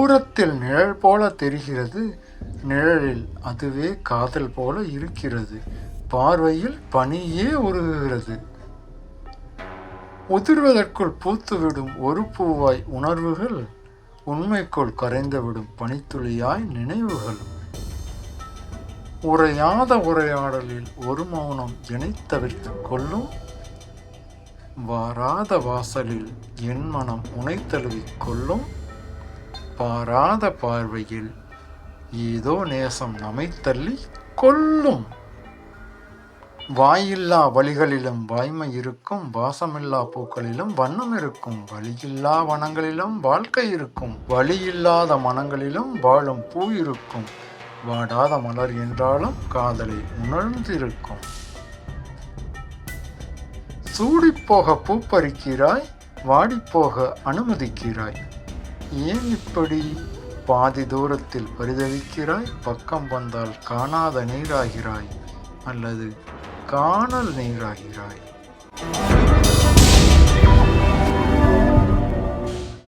தூரத்தில் நிழல் போல தெரிகிறது, நிழலில் அதுவே காதல் போல இருக்கிறது, பார்வையில் பனியே உருகுகிறது. உதிர்வதற்குள் பூத்துவிடும் ஒரு பூவாய் உணர்வுகள், உண்மைக்குள் கரைந்துவிடும் பனித்துளியாய் நினைவுகள். உரையாத உரையாடலில் ஒரு மௌனம் என்னை தவிர்த்து கொள்ளும், வாராத வாசலில் என் மனம் உனை தழுவிக் கொள்ளும், பாராத பார்வையில் ஏதோ நேசம் நம்மை தள்ளி கொள்ளும். வாயில்லா வழிகளிலும் வாய்மை இருக்கும், வாசமில்லா பூக்களிலும் வண்ணம் இருக்கும், வழியில்லா வனங்களிலும் வாழ்க்கை இருக்கும், வழியில்லாத மனங்களிலும் வாழும் பூ இருக்கும், வாடாத மலர் என்றாலும் காதலை உணர்ந்திருக்கும். சூடிப்போக பூ பறிக்கிறாய், வாடிப்போக அனுமதிக்கிறாய், ஏன் இப்படி பாதி தூரத்தில் பரிதவிக்கிறாய், பக்கம் வந்தால் காணாத நீராகிறாய் அல்லது காணல் நீராகிறாய்.